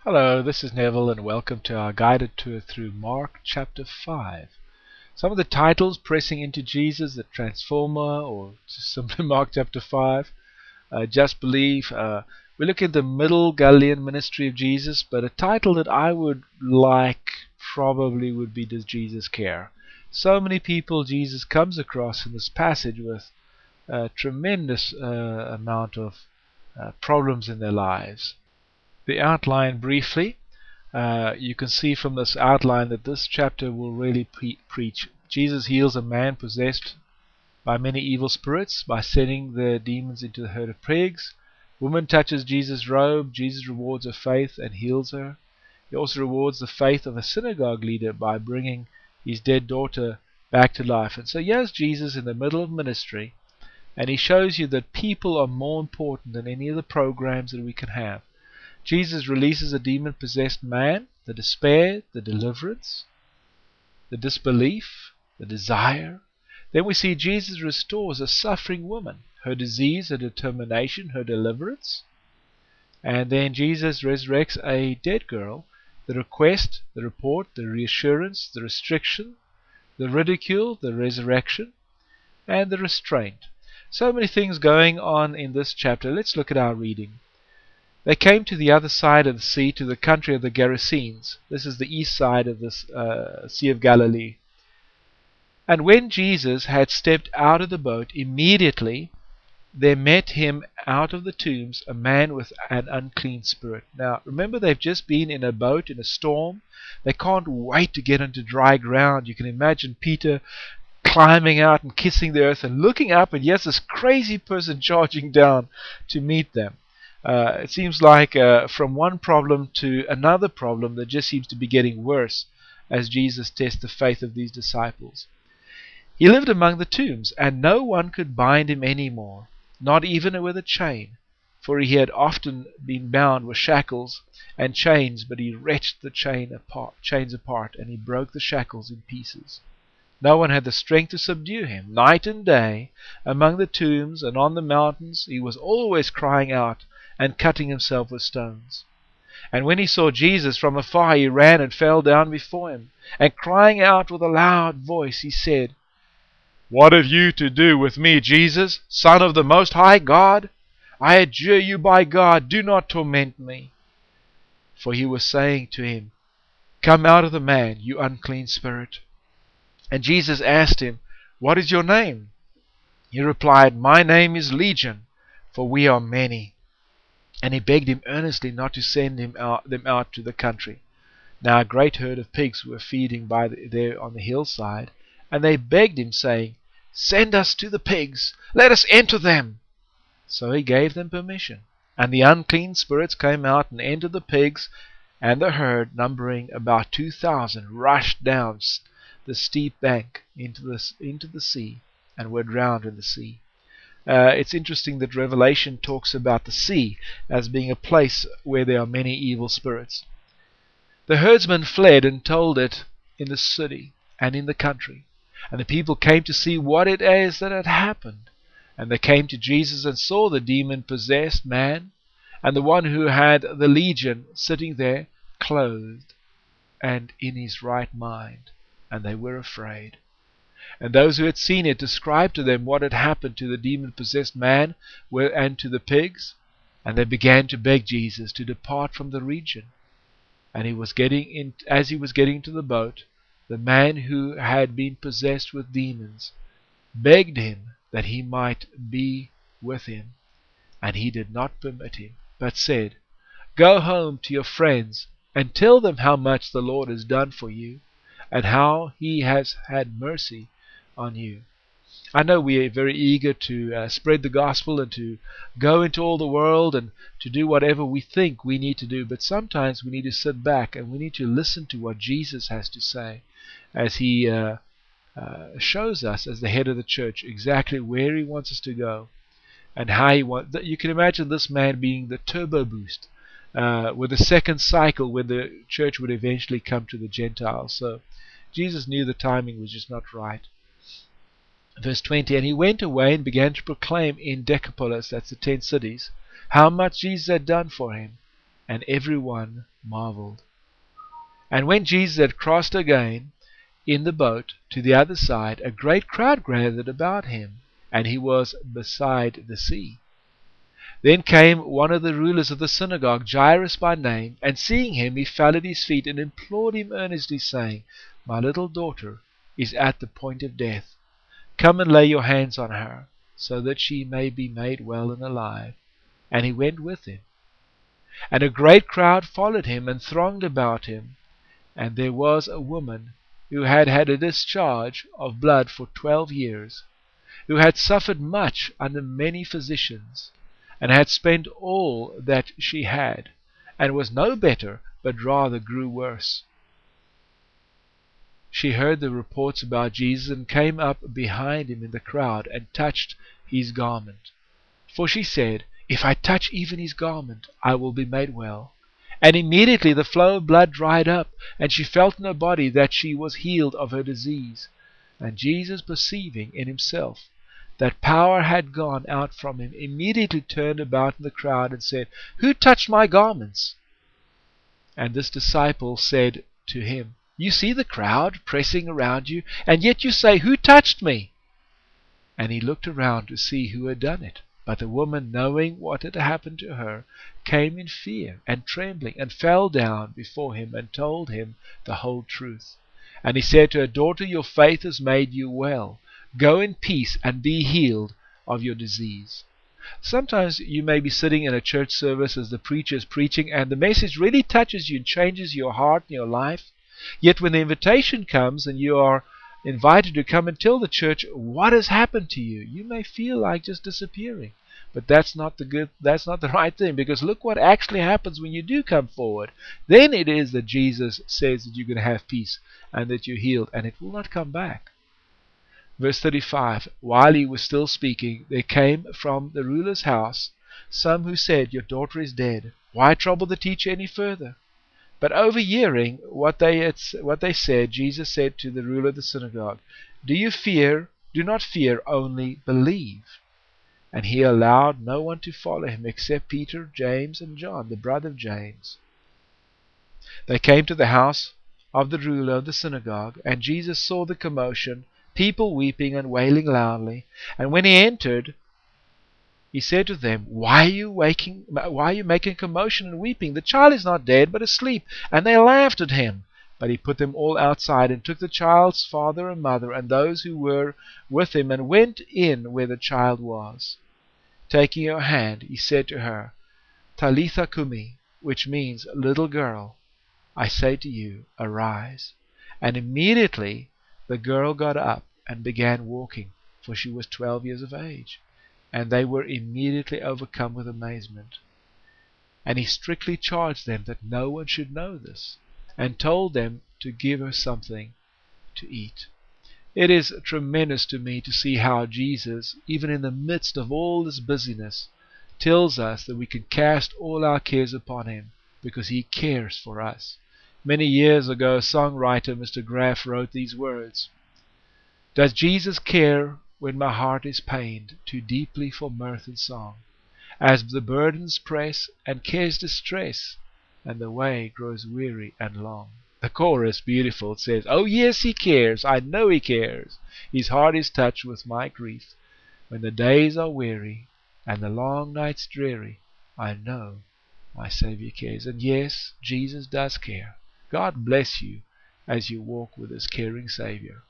Hello, this is Neville and welcome to our guided tour through Mark chapter 5. Some of the titles: Pressing into Jesus, The Transformer, or just simply Mark chapter 5, Just Believe. We look at the middle Galilean ministry of Jesus, but a title that I would like probably would be Does Jesus Care? So many people Jesus comes across in this passage with a tremendous amount of problems in their lives. The outline briefly. You can see from this outline that this chapter will really preach. Jesus heals a man possessed by many evil spirits by sending the demons into the herd of pigs. Woman touches Jesus' robe. Jesus rewards her faith and heals her. He also rewards the faith of a synagogue leader by bringing his dead daughter back to life. And so here's Jesus in the middle of ministry, and he shows you that people are more important than any of the programs that we can have. Jesus releases a demon-possessed man, the despair, the deliverance, the disbelief, the desire. Then we see Jesus restores a suffering woman, her disease, her determination, her deliverance. And then Jesus resurrects a dead girl, the request, the report, the reassurance, the restriction, the ridicule, the resurrection, and the restraint. So many things going on in this chapter. Let's look at our reading. They came to the other side of the sea, to the country of the Gerasenes. This is the east side of the Sea of Galilee. And when Jesus had stepped out of the boat, immediately there met him out of the tombs a man with an unclean spirit. Now, remember, they've just been in a boat in a storm. They can't wait to get into dry ground. You can imagine Peter climbing out and kissing the earth and looking up, and yes, this crazy person charging down to meet them. It seems like from one problem to another problem that just seems to be getting worse as Jesus tests the faith of these disciples. He lived among the tombs, and no one could bind him any more, not even with a chain, for he had often been bound with shackles and chains, but he wrenched the chains apart, and he broke the shackles in pieces. No one had the strength to subdue him. Night and day, among the tombs and on the mountains, he was always crying out and cutting himself with stones. And when he saw Jesus from afar, he ran and fell down before him, and crying out with a loud voice, he said, "What have you to do with me, Jesus, Son of the Most High God? I adjure you by God, do not torment me." For he was saying to him, "Come out of the man, you unclean spirit." And Jesus asked him, "What is your name?" He replied, "My name is Legion, for we are many." And he begged him earnestly not to send them out to the country. Now a great herd of pigs were feeding there on the hillside, and they begged him, saying, "Send us to the pigs, let us enter them." So he gave them permission. And the unclean spirits came out and entered the pigs, and the herd, numbering about 2,000, rushed down the steep bank into the sea, and were drowned in the sea. It's interesting that Revelation talks about the sea as being a place where there are many evil spirits. The herdsmen fled and told it in the city and in the country, and the people came to see what it is that had happened. And they came to Jesus and saw the demon-possessed man and the one who had the legion sitting there, clothed and in his right mind, and they were afraid. And those who had seen it described to them what had happened to the demon-possessed man and to the pigs. And they began to beg Jesus to depart from the region. And as he was getting to the boat, the man who had been possessed with demons begged him that he might be with him. And he did not permit him, but said, "Go home to your friends and tell them how much the Lord has done for you, and how he has had mercy on you." I know we are very eager to spread the gospel and to go into all the world and to do whatever we think we need to do, but sometimes we need to sit back and we need to listen to what Jesus has to say as he shows us as the head of the church exactly where he wants us to go and how he wants. You can imagine this man being the turbo boost with the second cycle when the church would eventually come to the Gentiles. So Jesus knew the timing was just not right. Verse 20, and he went away and began to proclaim in Decapolis, that's the 10 cities, how much Jesus had done for him. and everyone marveled. And when Jesus had crossed again in the boat to the other side, a great crowd gathered about him, and he was beside the sea. Then came one of the rulers of the synagogue, Jairus by name, and seeing him, he fell at his feet and implored him earnestly, saying, My little daughter is at the point of death. Come and lay your hands on her, so that she may be made well and alive. And he went with him. And a great crowd followed him and thronged about him. And there was a woman who had had a discharge of blood for 12 years, who had suffered much under many physicians, and had spent all that she had, and was no better, but rather grew worse. She heard the reports about Jesus, and came up behind him in the crowd, and touched his garment. For she said, If I touch even his garment, I will be made well. And immediately the flow of blood dried up, and she felt in her body that she was healed of her disease. And Jesus, perceiving in himself that power had gone out from him, immediately turned about in the crowd and said, Who touched my garments? And this disciple said to him, You see the crowd pressing around you, and yet you say, Who touched me? And he looked around to see who had done it. But the woman, knowing what had happened to her, came in fear and trembling, and fell down before him, and told him the whole truth. And he said to her, Daughter, your faith has made you well. Go in peace and be healed of your disease. Sometimes you may be sitting in a church service as the preacher is preaching, and the message really touches you and changes your heart and your life. Yet when the invitation comes and you are invited to come and tell the church what has happened to you, you may feel like just disappearing. But that's not the right thing, because look what actually happens when you do come forward. Then it is that Jesus says that you're going to have peace and that you're healed, and it will not come back. Verse 35, While he was still speaking, there came from the ruler's house some who said, Your daughter is dead. Why trouble the teacher any further? But overhearing what they said, Jesus said to the ruler of the synagogue, Do not fear, only believe. And he allowed no one to follow him except Peter, James, and John, the brother of James. They came to the house of the ruler of the synagogue, and Jesus saw the commotion, people weeping and wailing loudly. And when he entered, he said to them, Why are you making commotion and weeping? The child is not dead, but asleep. And they laughed at him. But he put them all outside, and took the child's father and mother, and those who were with him, and went in where the child was. Taking her hand, he said to her, Talitha cumi, which means, Little girl, I say to you, arise. And immediately the girl got up and began walking, for she was 12 years of age. And they were immediately overcome with amazement. And he strictly charged them that no one should know this, and told them to give her something to eat. It is tremendous to me to see how Jesus, even in the midst of all this busyness, tells us that we can cast all our cares upon him, because he cares for us. Many years ago, a songwriter, Mr. Graff, wrote these words, Does Jesus care when my heart is pained too deeply for mirth and song, as the burdens press and cares distress, and the way grows weary and long? The chorus, beautiful, it says, Oh yes, he cares, I know he cares. His heart is touched with my grief. When the days are weary and the long nights dreary, I know my Savior cares. And yes, Jesus does care. God bless you as you walk with His caring Savior.